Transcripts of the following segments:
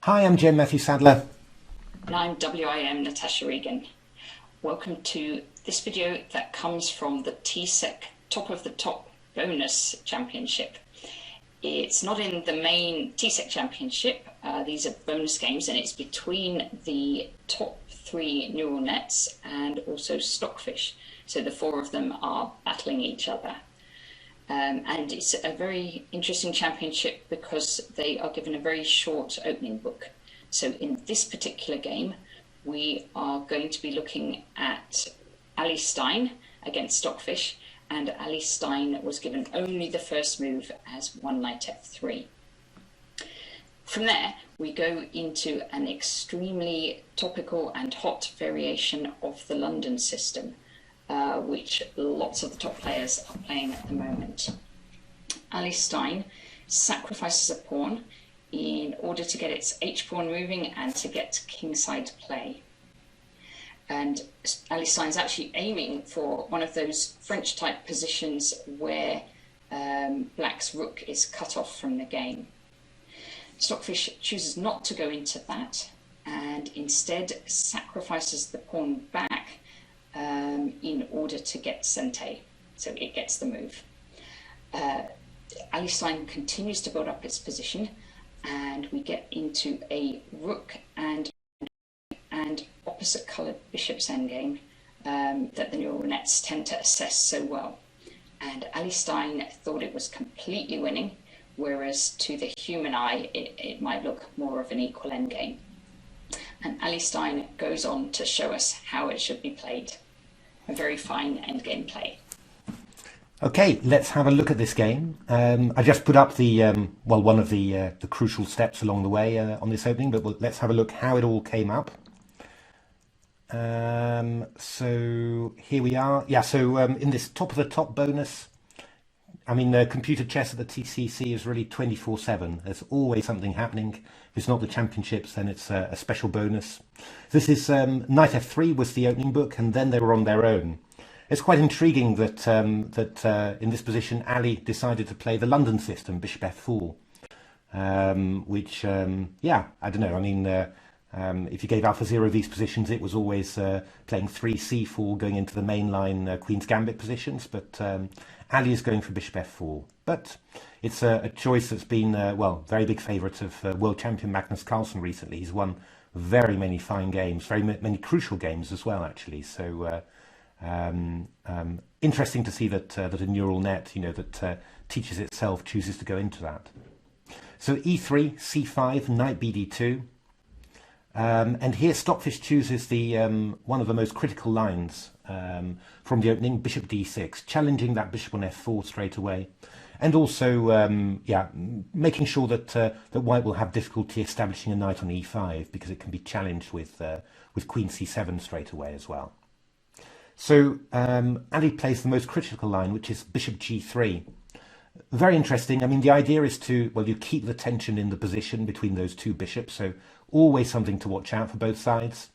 Hi, I'm Matthew Sadler. And I'm WIM Natasha Regan. Welcome to this video that comes from the TCEC Top of the Top Bonus Championship. It's not in the main TCEC Championship, these are bonus games, and it's between the top three neural nets and also Stockfish. So the four of them are battling each other. And it's a very interesting championship because they are given a very short opening book. So in this particular game, we are going to be looking at AllieStein against Stockfish, and AllieStein was given only the first move as one knight f3. From there, we go into an extremely topical and hot variation of the London system, which lots of the top players are playing at the moment. AllieStein sacrifices a pawn in order to get its h-pawn moving and to get kingside play. And AllieStein's actually aiming for one of those French type positions where black's rook is cut off from the game. Stockfish chooses not to go into that and instead sacrifices the pawn back in order to get Sente, so it gets the move. AllieStein continues to build up its position, and we get into a rook and opposite coloured bishop's endgame that the neural nets tend to assess so well. And AllieStein thought it was completely winning, whereas to the human eye it might look more of an equal endgame. And AllieStein goes on to show us how it should be played. A very fine endgame play. Okay, let's have a look at this game. I just put up the one of the crucial steps along the way on this opening, but let's have a look how it all came up. So here we are. Yeah, so in this top of the top bonus, I mean, computer chess at the TCEC is really 24/7. There's always something happening. If it's not the championships, then it's a special bonus. This is knight f3 was the opening book, and then they were on their own. It's quite intriguing that in this position, Allie decided to play the London system, bishop f4, which, yeah, I don't know. I mean, if you gave AlphaZero these positions, it was always playing 3c4, going into the mainline Queen's Gambit positions, but Allie is going for bishop f4. But it's a choice that's been, well, very big favourite of world champion Magnus Carlsen recently. He's won very many fine games, very many crucial games as well, actually. So interesting to see that a neural net, that teaches itself, chooses to go into that. So e3, c5, knight bd2. And here Stockfish chooses the one of the most critical lines from the opening, bishop d6, challenging that bishop on f4 straight away, and also yeah, making sure that that white will have difficulty establishing a knight on e5 because it can be challenged with queen c7 straight away as well. So Allie plays the most critical line, which is bishop g3. Very interesting. I mean, the idea is to, well, you keep the tension in the position between those two bishops, so always something to watch out for both sides.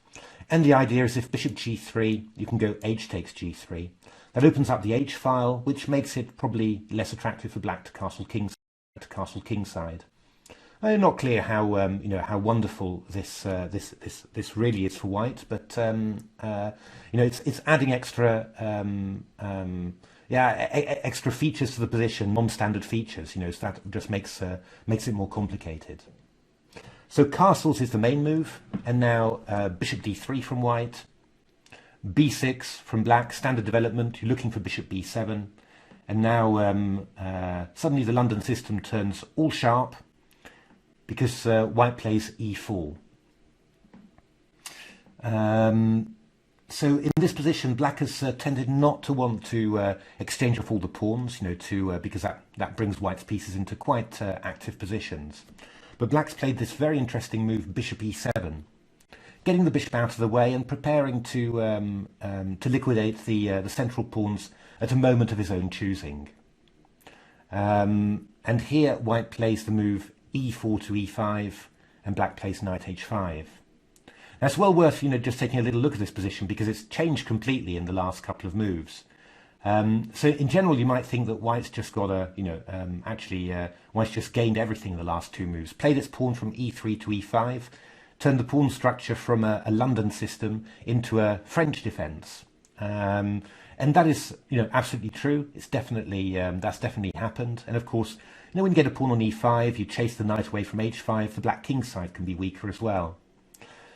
And the idea is if bishop g3, you can go h takes g3. That opens up the h file, which makes it probably less attractive for black to castle kingside. Not clear how how wonderful this this really is for white, but it's adding extra extra features to the position, non-standard features. So that just makes it more complicated. So castles is the main move, and now bishop d3 from white, b6 from black, standard development. You're looking for bishop b7, and now suddenly the London system turns all sharp because white plays e4. So in this position, black has tended not to want to exchange off all the pawns, because that brings white's pieces into quite active positions. But black's played this very interesting move, bishop e7, getting the bishop out of the way and preparing to liquidate the central pawns at a moment of his own choosing. And here white plays the move e4 to e5, and black plays knight h5. Now it's well worth just taking a little look at this position because it's changed completely in the last couple of moves. So in general, you might think that White's just got a, White's just gained everything in the last two moves. Played its pawn from e3 to e5, turned the pawn structure from a London system into a French defence. And that is, absolutely true. It's definitely, that's definitely happened. And of course, when you get a pawn on e5, you chase the knight away from h5, the black king side can be weaker as well.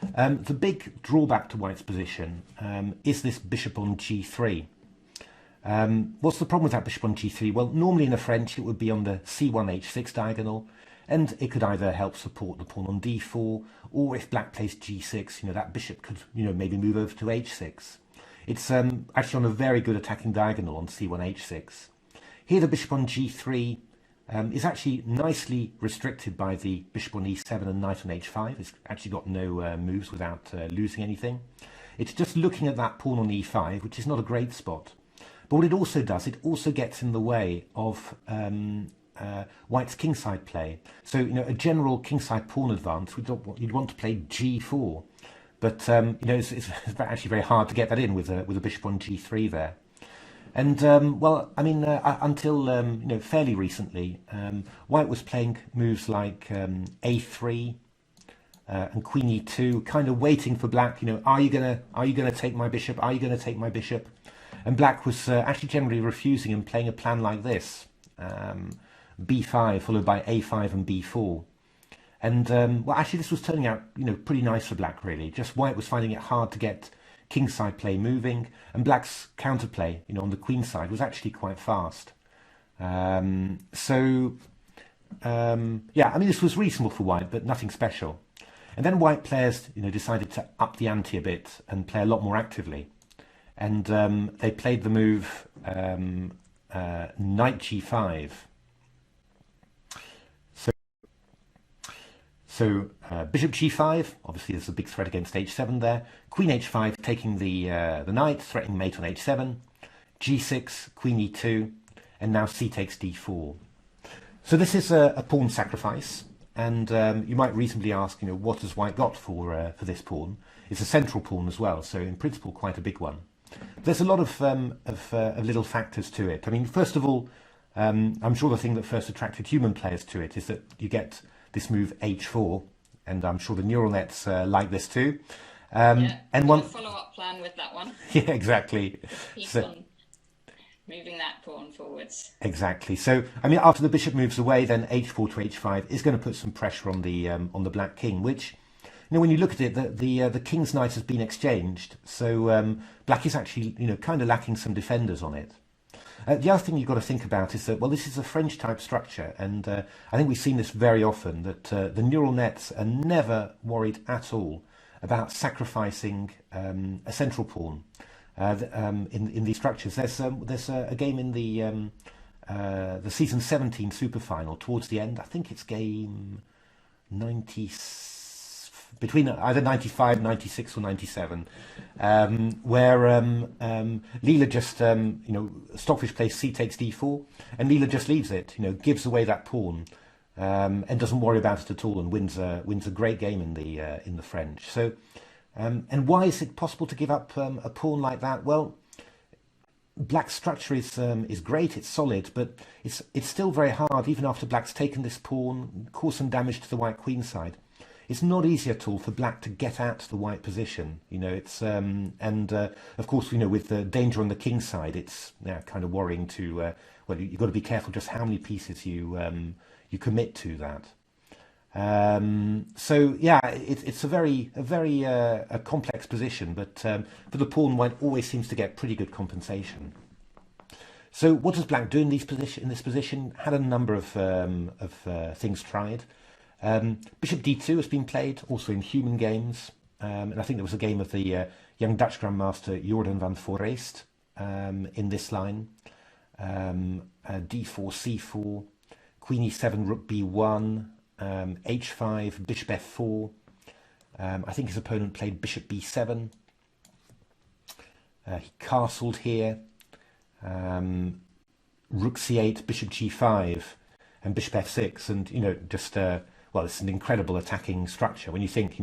The big drawback to White's position is this bishop on g3. What's the problem with that bishop on g3? Well, normally in a French, it would be on the c1 h6 diagonal, and it could either help support the pawn on d4, or if black plays g6, that bishop could, maybe move over to h6. It's actually on a very good attacking diagonal on c1 h6. Here, the bishop on g3 is actually nicely restricted by the bishop on e7 and knight on h5. It's actually got no moves without losing anything. It's just looking at that pawn on e5, which is not a great spot. But what it also does, it also gets in the way of White's kingside play. So, a general kingside pawn advance, you'd want to play g4. But, it's actually very hard to get that in with a bishop on g3 there. And, until, fairly recently, White was playing moves like a3 and queen e2, kind of waiting for black, are you gonna take my bishop? Are you going to take my bishop? And black was actually generally refusing and playing a plan like this. b5 followed by a5 and b4. And, actually this was turning out, pretty nice for black, really. Just White was finding it hard to get kingside play moving, and black's counterplay, on the queen side was actually quite fast. This was reasonable for White, but nothing special. And then White players, decided to up the ante a bit and play a lot more actively. And they played the move knight g5. So bishop g5, obviously there's a big threat against h7 there. Queen h5 taking the knight, threatening mate on h7. g6, queen e2, and now c takes d4. So this is a pawn sacrifice, and you might reasonably ask, what has White got for this pawn? It's a central pawn as well, so in principle quite a big one. There's a lot of little factors to it. I mean, first of all, I'm sure the thing that first attracted human players to it is that you get this move h4, and I'm sure the neural nets like this too. And one follow-up plan with that one. Yeah, exactly. Keep on moving that pawn forwards. Exactly. So, I mean, after the bishop moves away, then h4 to h5 is going to put some pressure on the black king, which, when you look at it, the king's knight has been exchanged. So black is actually, kind of lacking some defenders on it. The other thing you've got to think about is that, well, this is a French type structure, and I think we've seen this very often, that the neural nets are never worried at all about sacrificing a central pawn in these structures. There's a game in the season 17 super final towards the end. I think it's game 96. Between either 95, 96 or 97, where Leela just, Stockfish plays c takes d4, and Leela just leaves it, gives away that pawn, and doesn't worry about it at all, and wins a great game in the French. So, and why is it possible to give up a pawn like that? Well, black's structure is great, it's solid, but it's still very hard, even after black's taken this pawn, cause some damage to the white queen side. It's not easy at all for black to get at the white position. It's of course, with the danger on the king side, it's kind of worrying to. Well, you've got to be careful just how many pieces you commit to that. It's a very complex position, but for the pawn, White always seems to get pretty good compensation. So what does black do in this position? Had a number of things tried. Bishop d2 has been played also in human games, and I think there was a game of the young Dutch grandmaster Jordan van Foreest in this line. d4, c4, queen e7, rook b1, h5, bishop f4. I think his opponent played bishop b7. He castled here. Rook c8, bishop g5, and bishop f6, and well, it's an incredible attacking structure. When you think,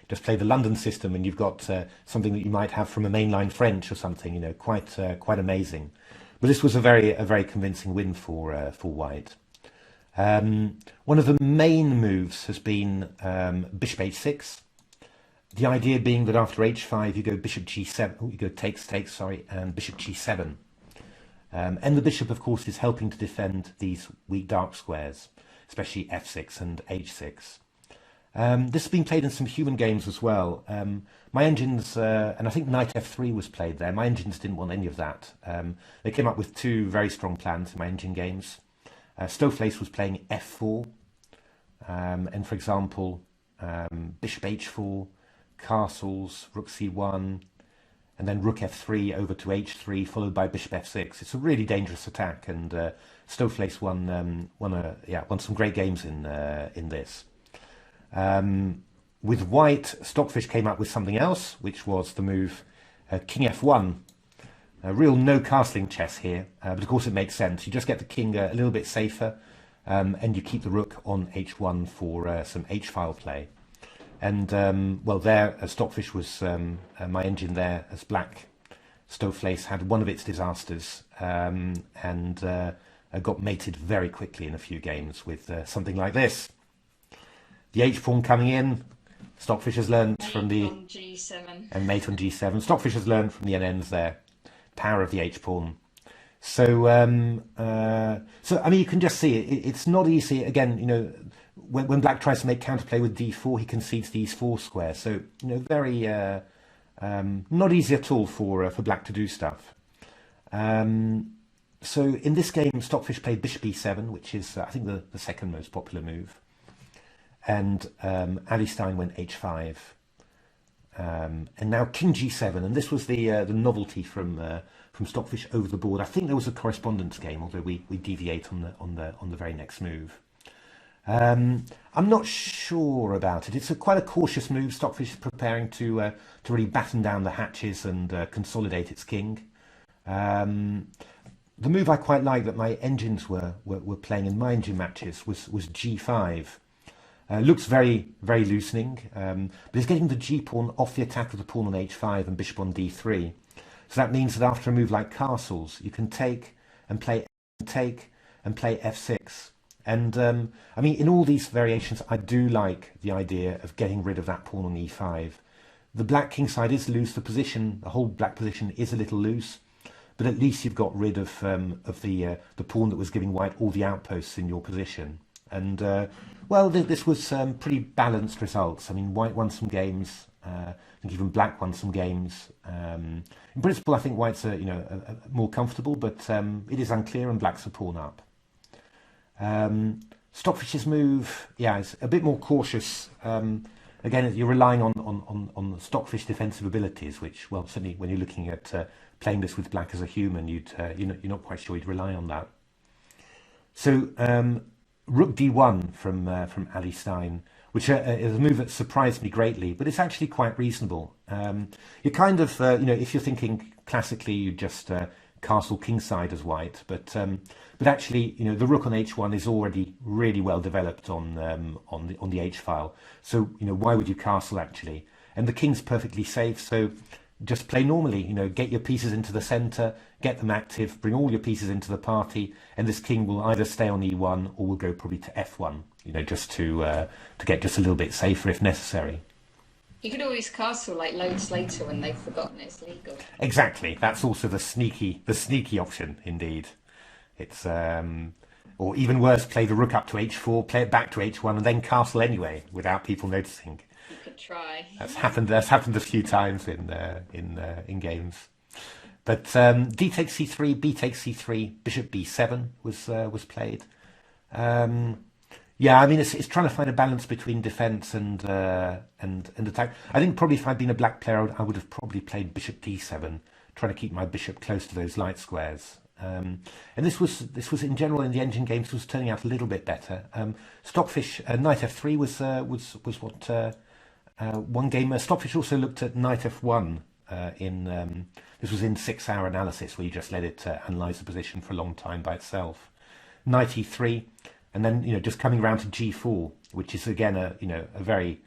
just play the London system and you've got something that you might have from a mainline French or something, quite amazing. But this was a very convincing win for white. One of the main moves has been bishop h6. The idea being that after h5 you go bishop g7, you go takes, sorry, and bishop g7. And the bishop, of course, is helping to defend these weak dark squares, especially f6 and h6. This has been played in some human games as well. My engines, and I think knight f3 was played there, my engines didn't want any of that. They came up with two very strong plans in my engine games. Stoofvlees was playing f4, and for example, bishop h4, castles, rook c1, and then rook f3 over to h3, followed by bishop f6. It's a really dangerous attack, and Stoofvlees won some great games in this. With white, Stockfish came up with something else, which was the move king f1. A real no castling chess here, but of course it makes sense. You just get the king a little bit safer, and you keep the rook on h1 for some h-file play. And well, there Stockfish was my engine there as black. Stoofvlees had one of its disasters, and got mated very quickly in a few games with something like this. The h-pawn coming in. Stockfish has learned from the on G7. And mate on g7. Stockfish has learned from the NNs there. Power of the h-pawn. So I mean, you can just see it's not easy. Again, you know, when black tries to make counterplay with d4, he concedes these 4 squares. So you know, very not easy at all for black to do stuff. So in this game, Stockfish played bishop e7, which is I think the second most popular move. And AllieStein went h5, and now king g7, and this was the novelty from Stockfish over the board. I think there was a correspondence game, although we deviate on the very next move. I'm not sure about it. It's quite a cautious move. Stockfish is preparing to really batten down the hatches and consolidate its king. The move I quite like that my engines were playing in my engine matches was g5. Looks very loosening, but he's getting the g-pawn off the attack of the pawn on h5 and bishop on d3. So that means that after a move like castles, you can take and play f6. And I mean, in all these variations, I do like the idea of getting rid of that pawn on e5. The black kingside is loose. The whole black position is a little loose, but at least you've got rid of the pawn that was giving white all the outposts in your position. And well, this was pretty balanced results. I mean, white won some games. I think even black won some games. In principle, I think white's more comfortable, but it is unclear, and black's a pawn up. Stockfish's move, yeah, is a bit more cautious. Again, you're relying on the Stockfish defensive abilities, which, well, certainly when you're looking at playing this with black as a human, you're not quite sure you'd rely on that. So rook d1 from AllieStein, which is a move that surprised me greatly, but it's actually quite reasonable. You're kind of, if you're thinking classically, you just castle kingside as white, but actually, the rook on h1 is already really well developed on the h file. So why would you castle actually? And the king's perfectly safe. So just play normally. Get your pieces into the center, get them active, bring all your pieces into the party, and this king will either stay on e1 or will go probably to f1. Just to get just a little bit safer if necessary. You could always castle like loads later when they've forgotten it's legal. Exactly. That's also the sneaky option indeed. It's or even worse, play the rook up to h4, play it back to h1, and then castle anyway without people noticing. You could try. That's happened a few times in games. But d takes c3, b takes c3, bishop b7 was played. Yeah, I mean it's trying to find a balance between defense and attack. I think probably if I'd been a black player, I would have probably played bishop d7, trying to keep my bishop close to those light squares. And this was in general in the engine games was turning out a little bit better. Stockfish knight f3 was what one game. Stockfish also looked at knight f1 this was in 6-hour analysis where you just let it analyze the position for a long time by itself. Knight e3. And then, just coming around to g4, which is again a very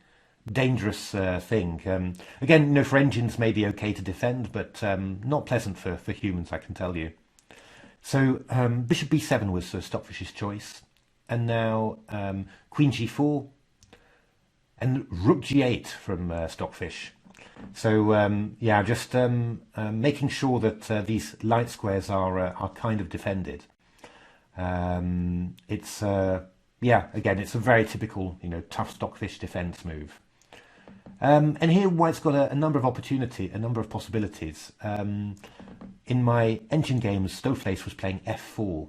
dangerous thing. Again, for engines may be okay to defend, but not pleasant for humans, I can tell you. So bishop b7 was Stockfish's choice, and now queen g4 and rook g8 from Stockfish. So yeah, just making sure that these light squares are kind of defended. It's yeah, again, it's a very typical, tough Stockfish defense move. And here White's got a number of possibilities. In my engine games, Stockfish was playing f4,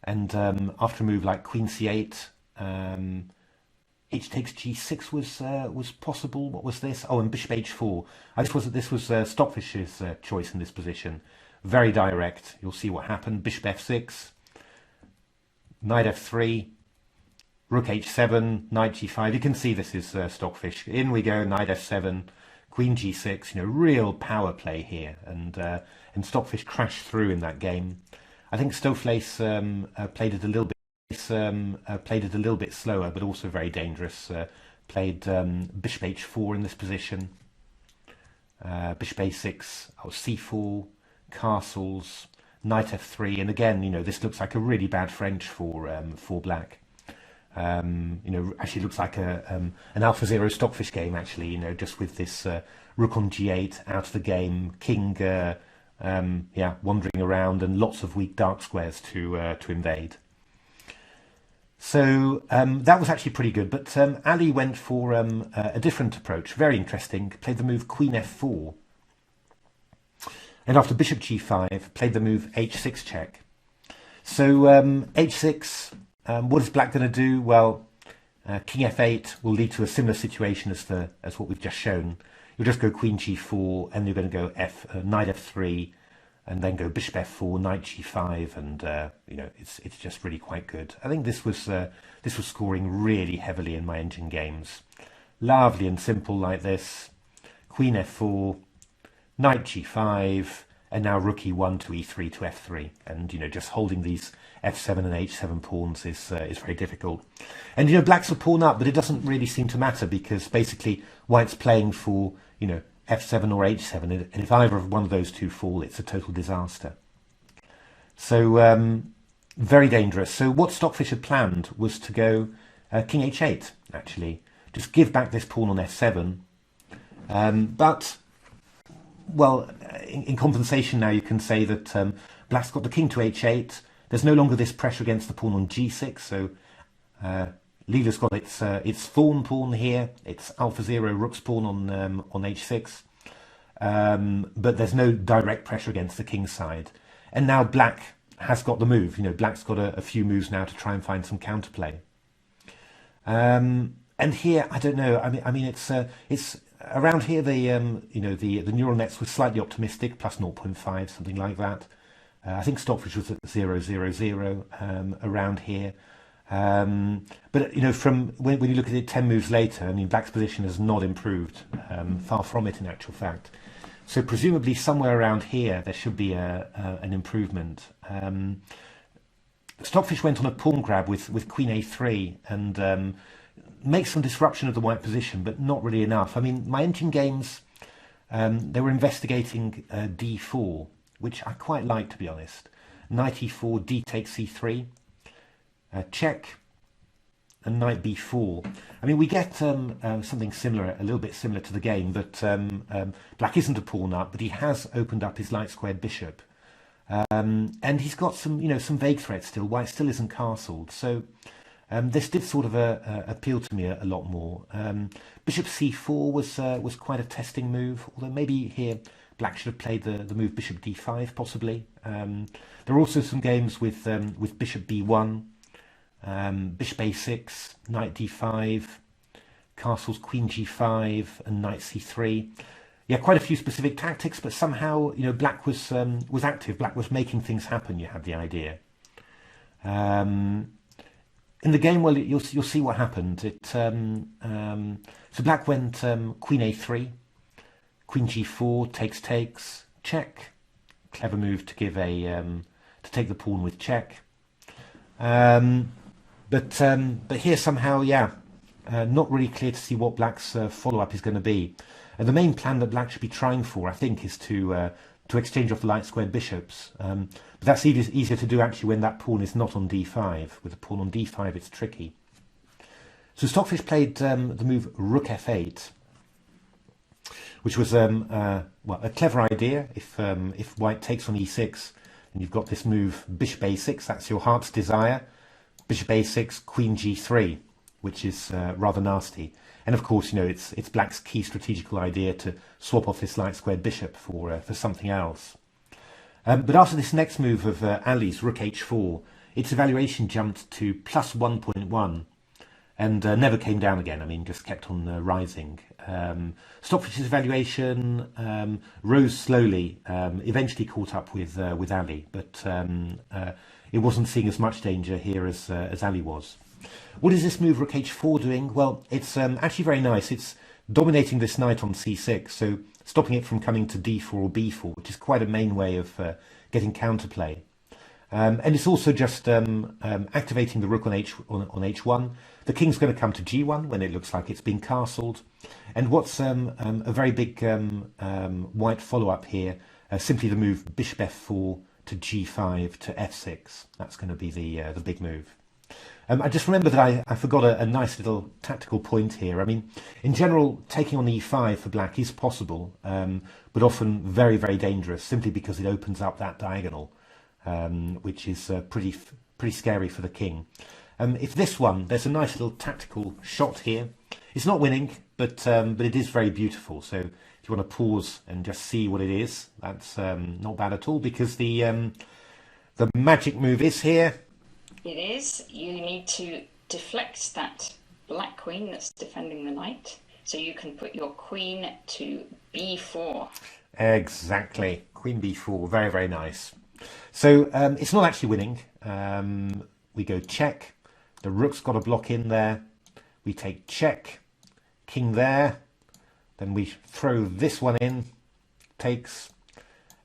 and after a move like queen c8, h takes g6 was possible. What was this? Oh, and bishop h4. This was Stockfish's choice in this position. Very direct. You'll see what happened. Bishop f6, knight f3, rook h7, knight g5. You can see this is Stockfish. In we go, knight f7, queen g6. Real power play here, and Stockfish crashed through in that game. I think Stockfish played it a little bit slower, but also very dangerous. Played bishop h4 in this position, bishop a6, c4, castles, knight f3, and again, this looks like a really bad French for black. Actually looks like an AlphaZero Stockfish game, actually, just with this rook on g8 out of the game, king, yeah, wandering around, and lots of weak dark squares to invade. So that was actually pretty good, but Allie went for a different approach, very interesting. Played the move queen f4, and after bishop g5, played the move h6 check. So h6, what is black going to do? Well, king f8 will lead to a similar situation as what we've just shown. You'll just go queen g4, and you're going to go knight f3, and then go bishop f4, knight g5, and it's just really quite good. I think this was scoring really heavily in my engine games. Lovely and simple like this. Queen f4, knight g5, and now rook e1 to e3 to f3, and just holding these f7 and h7 pawns is very difficult. And black's a pawn up, but it doesn't really seem to matter, because basically white's playing for f7 or h7, and if either of one of those two fall, it's a total disaster. So very dangerous. So what Stockfish had planned was to go king h8, actually, just give back this pawn on f7, but well, in compensation now you can say that black's got the king to h8. There's no longer this pressure against the pawn on g6, so Leela's got its Thorn pawn here, its AlphaZero rook's pawn on h6, but there's no direct pressure against the king side. And now black has got the move. Black's got a few moves now to try and find some counterplay. And here, I don't know. I mean, it's around here. The neural nets were slightly optimistic, plus 0.5, something like that. I think Stockfish was at 0.00 around here. But from when you look at it 10 moves later, I mean, black's position has not improved. Far from it, in actual fact. So presumably somewhere around here there should be an improvement. Stockfish went on a pawn grab with queen a3 and makes some disruption of the white position, but not really enough. I mean, my engine games, they were investigating d4, which I quite like, to be honest. Knight e4, d takes c3, check, and knight b4. I mean, we get something similar, a little bit similar to the game, but black isn't a pawn up, but he has opened up his light squared bishop, and he's got some vague threats still. White still isn't castled, so this did sort of appeal to me a lot more. Bishop c4 was quite a testing move, although maybe here black should have played the move bishop d5 possibly. There are also some games with bishop b1. Bishop a6, knight d5, castles queen g5, and knight c3. Yeah, quite a few specific tactics, but somehow black was active. Black was making things happen. You had the idea. In the game, well, you'll see what happened. So black went queen a3, queen g4, takes, check. Clever move to give to take the pawn with check. But here somehow, yeah, not really clear to see what black's follow-up is going to be. And the main plan that black should be trying for, I think, is to to exchange off the light squared bishops. But that's easier to do actually when that pawn is not on d5. With the pawn on d5, it's tricky. So Stockfish played the move rook f8, which was well, a clever idea. If white takes on e6, and you've got this move bishop a6, that's your heart's desire. Bishop a6, queen g3, which is rather nasty. And of course, you know, it's black's key strategical idea to swap off this light squared bishop for something else. But after this next move of Allie's rook h4, its evaluation jumped to plus 1.1 and never came down again. I mean, just kept on rising. Stockfish's evaluation rose slowly, eventually caught up with Allie, but it wasn't seeing as much danger here as Allie was. What is this move rook h4 doing? Well, it's actually very nice. It's dominating this knight on c6, so stopping it from coming to d4 or b4, which is quite a main way of getting counterplay. And it's also just activating the rook on h1. The king's going to come to g1 when it looks like it's been castled. And what's a very big white follow-up here, simply the move bishop f4 to g5 to f6. That's going to be the big move. I just remember that I forgot a nice little tactical point here. I mean, in general, taking on e5 for black is possible, but often very, very dangerous, simply because it opens up that diagonal, which is pretty scary for the king. If this one, there's a nice little tactical shot here. It's not winning, but it is very beautiful. So if you want to pause and just see what it is, that's not bad at all, because the magic move is here. It is. You need to deflect that black queen that's defending the knight, so you can put your queen to b4. Exactly. Queen b4. Very, very nice. So it's not actually winning. We go check. The rook's got a block in there. We take check. King there. Then we throw this one in. Takes.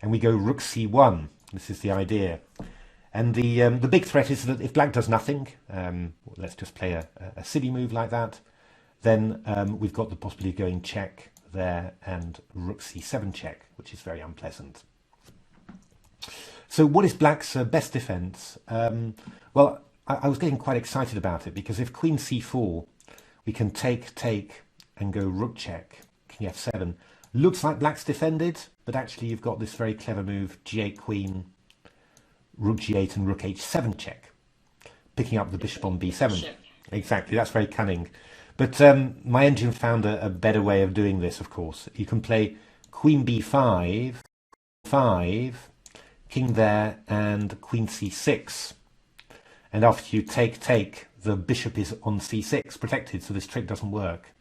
And we go rook c1. This is the idea. And the big threat is that if black does nothing, let's just play a silly move like that, then we've got the possibility of going check there and rook c7 check, which is very unpleasant. So what is black's best defense? Well, I was getting quite excited about it, because if queen c4, we can take, and go rook check, king f7. Looks like black's defended, but actually you've got this very clever move, g8 queen, rook g8 and rook h7 check, picking up the bishop on b7. Exactly, that's very cunning. But my engine found a better way of doing this, of course. You can play queen b5, king there, and queen c6. And after you take, the bishop is on c6, protected, so this trick doesn't work.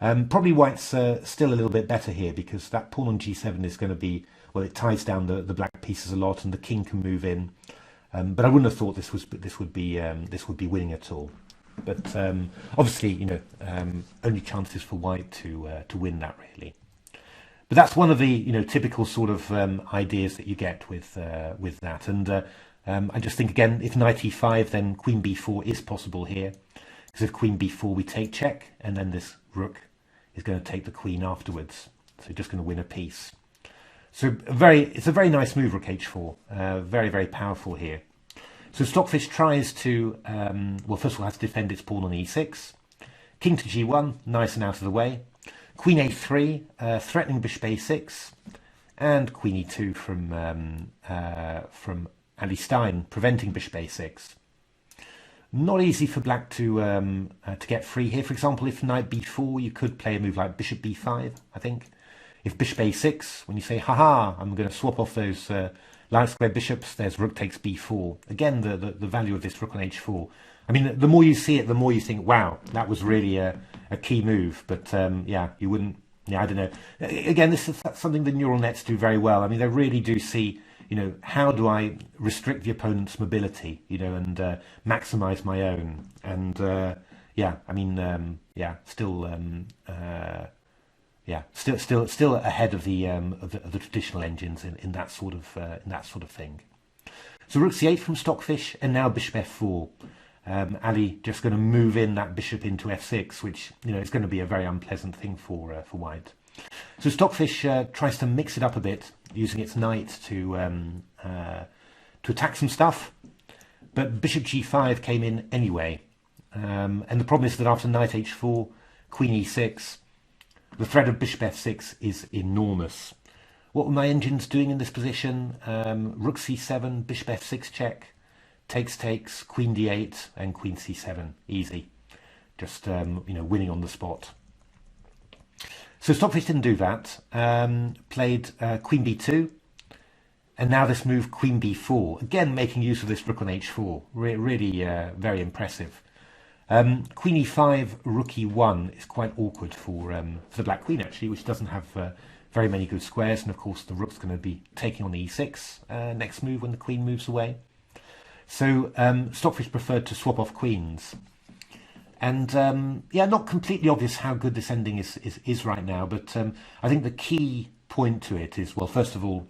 Probably white's still a little bit better here, because that pawn on g7 is going to be, well, it ties down the black pieces a lot, and the king can move in. But I wouldn't have thought this would be winning at all. But obviously, you know, only chances for white to win that, really. But that's one of the typical sort of ideas that you get with that. And I just think, again, if knight e5, then queen b4 is possible here, because if queen b4 we take check, and then this rook is going to take the queen afterwards, so you're just going to win a piece. So it's a very nice move, rook h4, very, very powerful here. So Stockfish tries to, well, first of all has to defend its pawn on e6, king to g1, nice and out of the way, queen a3, threatening bishop a6, and queen e2 from AllieStein, preventing bishop a6. Not easy for black to get free here. For example, if knight b4, you could play a move like bishop b5, I think. If bishop a6, when you say, haha, I'm going to swap off those light square bishops, there's rook takes b4. Again, the value of this rook on h4. I mean, the more you see it, the more you think, wow, that was really a key move. But yeah, you wouldn't, yeah, I don't know. Again, this is something the neural nets do very well. I mean, they really do see, how do I restrict the opponent's mobility, and maximize my own. And yeah, I mean, yeah, still ahead of the traditional engines in that sort of thing. So rook c8 from Stockfish, and now bishop f4. Allie just going to move in that bishop into f6, which is going to be a very unpleasant thing for white. So Stockfish tries to mix it up a bit, using its knight to attack some stuff, but bishop g5 came in anyway. And the problem is that after knight h4, queen e6, the threat of bishop f6 is enormous. What were my engines doing in this position? Rook c7, bishop f6 check, takes, queen d8, and queen c7. Easy. Just, winning on the spot. So Stockfish didn't do that. Played queen b2, and now this move queen b4. Again, making use of this rook on h4. Really very impressive. Queen e5, rook e1 is quite awkward for the black queen, actually, which doesn't have very many good squares. And of course, the rook's going to be taking on the e6 next move when the queen moves away. So Stockfish preferred to swap off queens. And not completely obvious how good this ending is right now, but I think the key point to it is, well, first of all,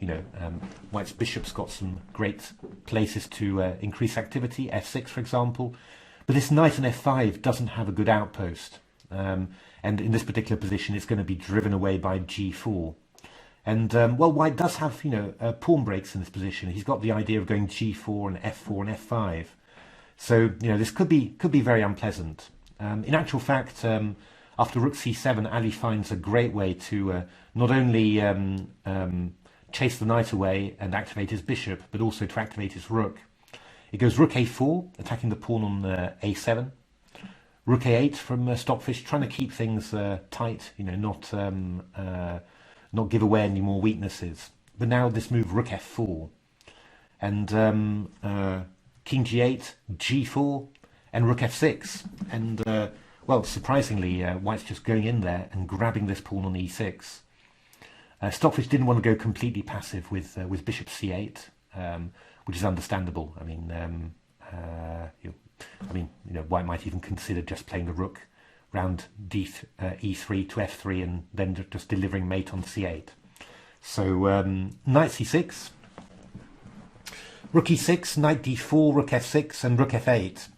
White's bishop's got some great places to increase activity, f6 for example, but this knight on f5 doesn't have a good outpost, and in this particular position it's going to be driven away by g4. And White does have pawn breaks in this position. He's got the idea of going g4 and f4 and f5, so this could be very unpleasant. In actual fact, after rook c7, Allie finds a great way to not only chase the knight away and activate his bishop, but also to activate his rook. It goes rook a4, attacking the pawn on a7. Rook a8 from Stockfish, trying to keep things tight, not give away any more weaknesses. But now this move, rook f4, and king g8, g4, and rook f6, and surprisingly, White's just going in there and grabbing this pawn on e6. Stockfish didn't want to go completely passive with bishop c8, which is understandable. White might even consider just playing the rook round e3 to f3 and then just delivering mate on c8. So knight c6, rook e6, knight d4, rook f6, and rook f8.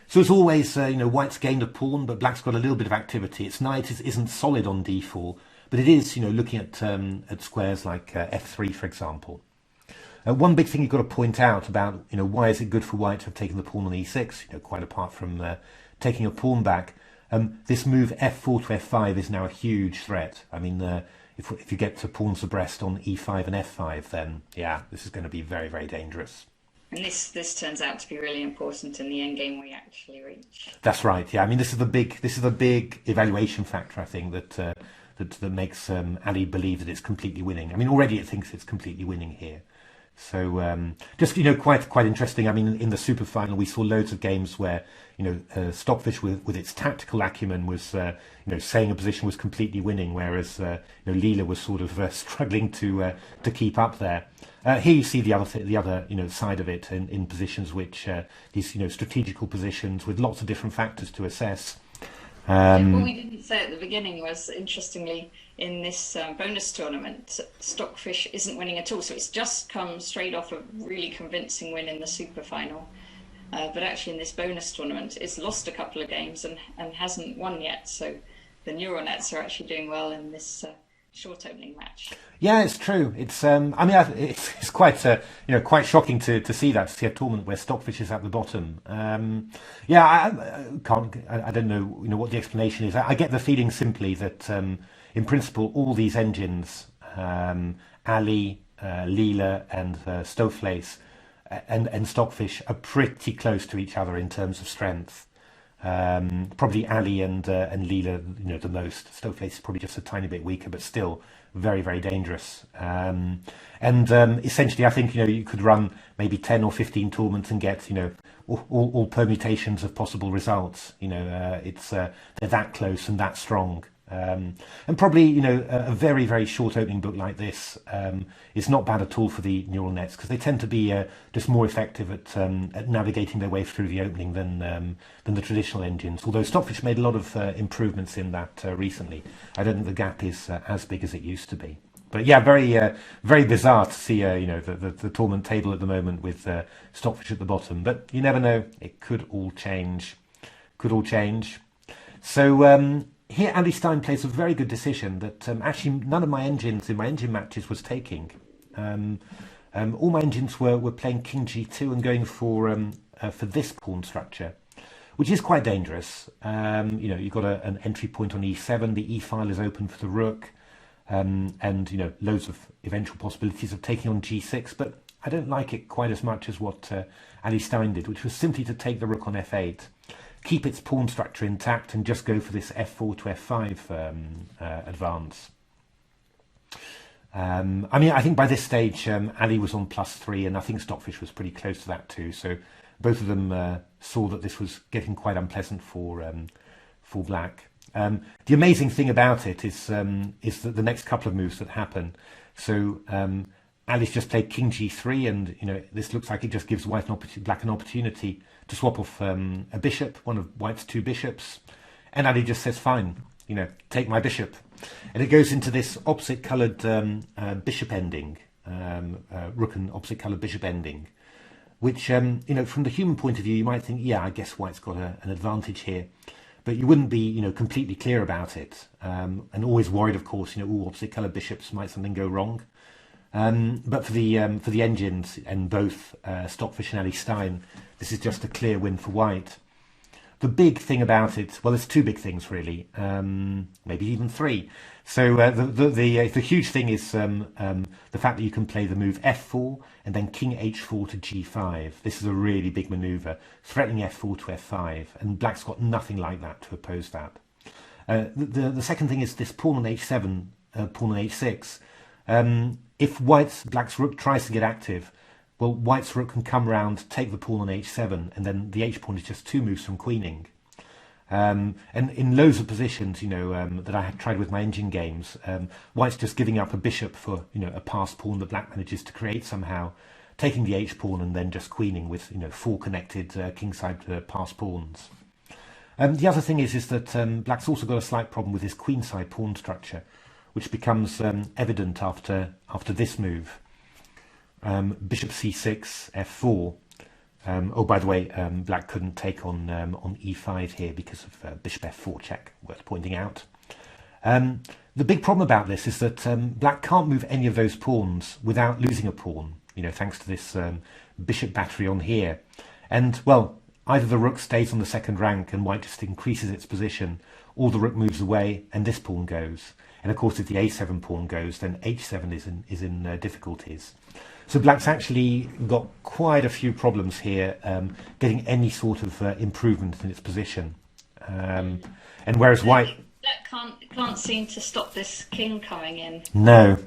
So as always, White's gained a pawn, but Black's got a little bit of activity. Its knight isn't solid on d4, but it is, looking at squares like f3, for example. One big thing you've got to point out about, why is it good for White to have taken the pawn on e6, quite apart from taking a pawn back. This move f4 to f5 is now a huge threat. If you get to pawns abreast on e5 and f5, then, yeah, this is going to be very, very dangerous. And this turns out to be really important in the endgame we actually reach. That's right. Yeah, this is the big evaluation factor, I think, that makes Allie believe that it's completely winning. Already it thinks it's completely winning here. So just quite interesting. In the super final we saw loads of games where Stockfish with its tactical acumen was saying a position was completely winning, whereas Leela was sort of struggling to keep up there. Here you see the other side of it in positions which these strategical positions with lots of different factors to assess. What we didn't say at the beginning was, interestingly, in this bonus tournament, Stockfish isn't winning at all. So it's just come straight off a really convincing win in the super final. But actually in this bonus tournament, it's lost a couple of games and hasn't won yet. So the Neural Nets are actually doing well in this short opening match. Yeah, it's true. It's it's quite quite shocking to see that, to see a tournament where Stockfish is at the bottom. I don't know what the explanation is. I get the feeling simply that in principle all these engines, Allie, Leela, and Stoofvlees and Stockfish are pretty close to each other in terms of strength. Probably Allie and Leela, the most. Stoofvlees is probably just a tiny bit weaker, but still very, very dangerous. Essentially, I think you could run maybe 10 or 15 tournaments and get all permutations of possible results. They're that close and that strong. And probably a very, very short opening book like this is not bad at all for the neural nets, because they tend to be just more effective at navigating their way through the opening than the traditional engines. Although Stockfish made a lot of improvements in that recently. I don't think the gap is as big as it used to be. But yeah, very bizarre to see the tournament table at the moment with Stockfish at the bottom. But you never know; it could all change. So here AllieStein plays a very good decision that actually none of my engines in my engine matches was taking. All my engines were playing king g2 and going for this pawn structure, which is quite dangerous. You know, you've got an entry point on e7, the e file is open for the rook, and you know, loads of eventual possibilities of taking on g6, but I don't like it quite as much as what AllieStein did, which was simply to take the rook on f8, keep its pawn structure intact, and just go for this f4 to f5 advance. I mean, I think by this stage, Allie was on +3, and I think Stockfish was pretty close to that too. So both of them saw that this was getting quite unpleasant for black. The amazing thing about it is that the next couple of moves that happen. So Allie's just played king g3, and you know, this looks like it just gives black an opportunity to swap off a bishop, one of white's two bishops, and Allie just says, fine, you know, take my bishop. And it goes into this opposite coloured bishop ending, rook and opposite coloured bishop ending, which, you know, from the human point of view, you might think, yeah, I guess white's got an advantage here. But you wouldn't be, you know, completely clear about it. And always worried, of course, you know, all opposite coloured bishops, might something go wrong. But for the engines and both Stockfish and AllieStein, this is just a clear win for white. The big thing about it, well, there's two big things really, maybe even three. So the huge thing is the fact that you can play the move f4 and then king h4 to g5. This is a really big manoeuvre, threatening f4 to f5, and black's got nothing like that to oppose that. The second thing is this pawn on h7, pawn on h6. If black's rook tries to get active, well, white's rook can come round, take the pawn on h7, and then the h-pawn is just two moves from queening. And in loads of positions, you know, that I had tried with my engine games, white's just giving up a bishop for, you know, a passed pawn that black manages to create somehow, taking the h-pawn and then just queening with, you know, four connected kingside passed pawns. The other thing is that black's also got a slight problem with his queenside pawn structure, which becomes evident after this move. Bishop c6, f4. Oh, by the way, black couldn't take on e5 here because of bishop f4 check, worth pointing out. The big problem about this is that black can't move any of those pawns without losing a pawn, you know, thanks to this bishop battery on here. And, well, either the rook stays on the second rank and white just increases its position, or the rook moves away and this pawn goes. And, of course, if the a7 pawn goes, then h7 is in difficulties. So black's actually got quite a few problems here getting any sort of improvement in its position. And whereas white... Black can't seem to stop this king coming in. No,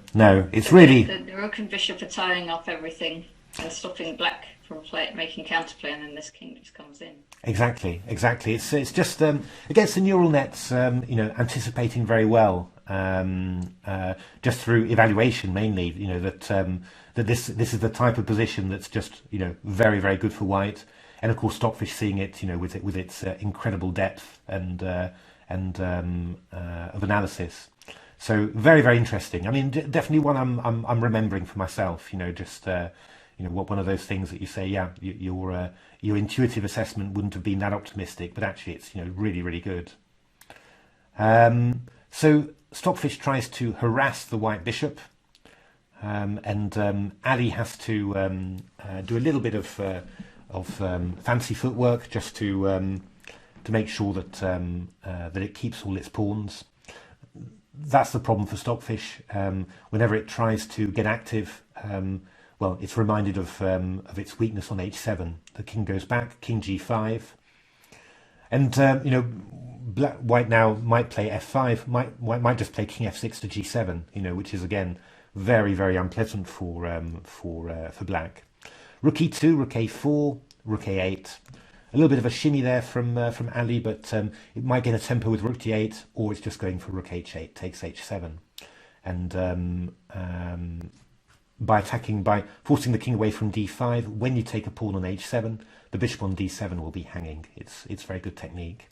it's really... The rook and bishop are tying up everything and stopping black from making counterplay, and then this king just comes in. Exactly. It's just, against the neural nets, you know, anticipating very well, just through evaluation mainly, you know, that this is the type of position that's just, you know, very, very good for white. And of course Stockfish seeing it, you know, with its incredible depth and of analysis. So very, very interesting. I mean, definitely one I'm remembering for myself, you know, just you know, one of those things that you say, yeah, your intuitive assessment wouldn't have been that optimistic, but actually it's, you know, really, really good. So Stockfish tries to harass the white bishop, and Allie has to do a little bit of fancy footwork just to make sure that that it keeps all its pawns. That's the problem for Stockfish. Whenever it tries to get active, well, it's reminded of its weakness on h7. The king goes back, king g5, and you know, white now might play f5, might just play king f6 to g7. You know, which is again very, very unpleasant for black. Rook e2, rook a4, rook a8. A little bit of a shimmy there from Allie, but it might get a tempo with rook d8, or it's just going for rook h8, takes h7, and by forcing the king away from d5, when you take a pawn on h7, the bishop on d7 will be hanging. It's very good technique.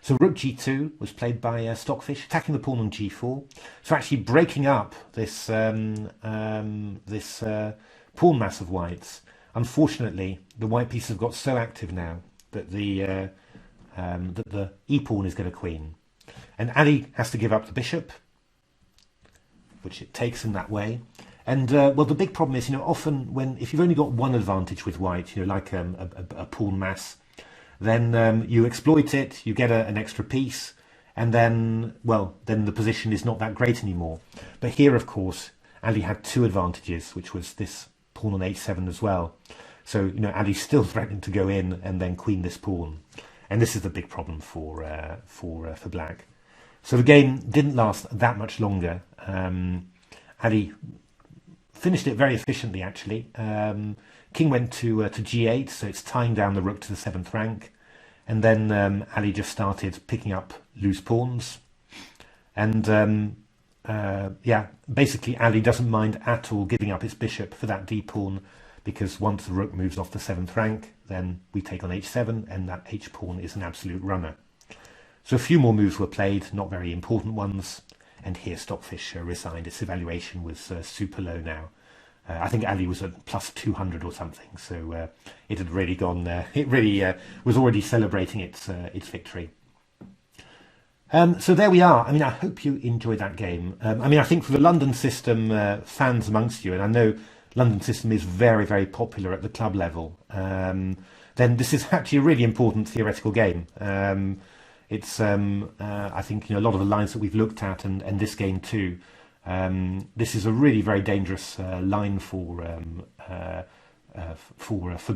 So rook g2 was played by Stockfish, attacking the pawn on g4. So actually breaking up this pawn mass of whites. Unfortunately, the white pieces have got so active now that the e-pawn is going to queen. And Allie has to give up the bishop, which it takes in that way. And well, the big problem is, often if you've only got one advantage with white, like a pawn mass, then you exploit it, you get an extra piece, and then the position is not that great anymore. But here, of course, Allie had two advantages, which was this pawn on h7 as well. So, Allie's still threatening to go in and then queen this pawn. And this is the big problem for black. So the game didn't last that much longer. Allie finished it very efficiently, actually. King went to g8, so it's tying down the rook to the 7th rank. And then Allie just started picking up loose pawns. And basically Allie doesn't mind at all giving up its bishop for that d pawn, because once the rook moves off the 7th rank, then we take on h7, and that h pawn is an absolute runner. So a few more moves were played, not very important ones, and here Stockfish resigned. Its evaluation was super low now. I think Allie was at plus 200 or something, so it had really gone. It really was already celebrating its victory. So there we are. I hope you enjoyed that game. I think for the London system fans amongst you, and I know London system is very, very popular at the club level, then this is actually a really important theoretical game. It's, I think, a lot of the lines that we've looked at, and this game too, this is a really very dangerous line for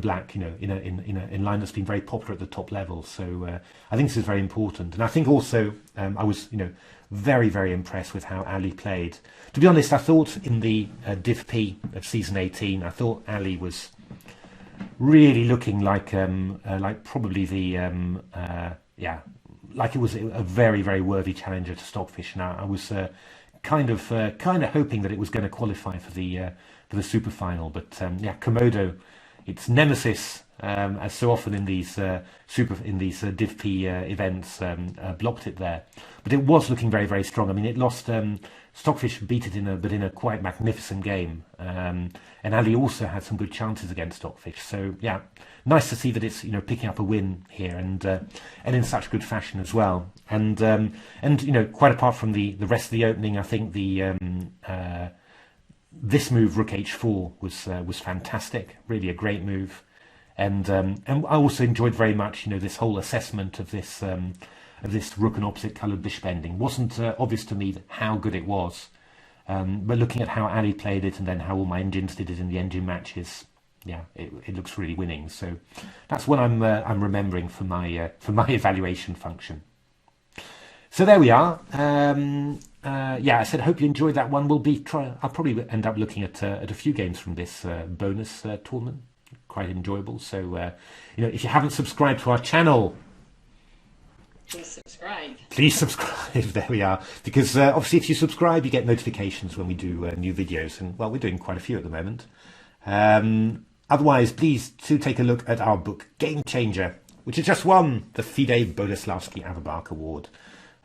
black, in line that's been very popular at the top level. So I think this is very important. And I think also I was, very, very impressed with how Allie played. To be honest, I thought in the Div P of season 18, I thought Allie was really looking like probably the like it was a very, very worthy challenger to Stockfish. And I was kind of hoping that it was going to qualify for the super final. But Komodo, its nemesis, as so often in these Div P events, blocked it there. But it was looking very, very strong. It lost. Stockfish beat it in a quite magnificent game, and Allie also had some good chances against Stockfish. So yeah, nice to see that it's picking up a win here, and in such good fashion as well. And quite apart from the rest of the opening, I think this move rook h4 was fantastic, really a great move, and I also enjoyed very much this whole assessment of this rook and opposite coloured bishop ending. Wasn't obvious to me how good it was, but looking at how Allie played it and then how all my engines did it in the engine matches, yeah, it looks really winning. So that's what I'm remembering for my evaluation function. So there we are. I said hope you enjoyed that one. I'll probably end up looking at a few games from this bonus tournament. Quite enjoyable. So if you haven't subscribed to our channel, please subscribe. Please subscribe. There we are. Because obviously, if you subscribe, you get notifications when we do new videos, and well, we're doing quite a few at the moment. Otherwise, please do take a look at our book Game Changer, which has just won the FIDE Boleslavsky Averbach Award,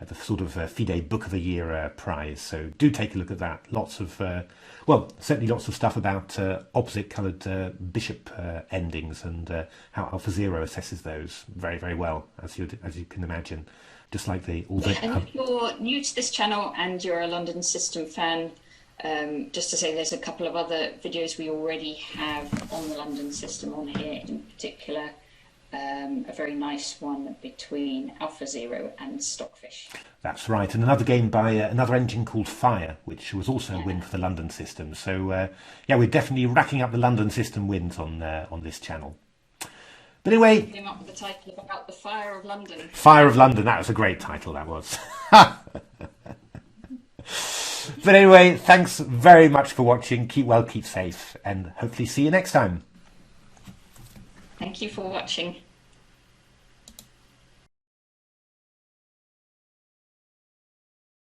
the sort of FIDE Book of the Year prize. So do take a look at that. Lots of, certainly lots of stuff about opposite coloured bishop endings, and how AlphaZero assesses those very, very well, as you can imagine. Just like and if you're new to this channel and you're a London System fan, just to say there's a couple of other videos we already have on the London System on here, in particular a very nice one between AlphaZero and Stockfish. That's right, and another game by another engine called Fire, which was also a win for the London System. So we're definitely racking up the London System wins on this channel. But anyway, came up with the title about the Fire of London. Fire of London, that was a great title, that was. But anyway, thanks very much for watching. Keep well, keep safe, and hopefully see you next time. Thank you for watching.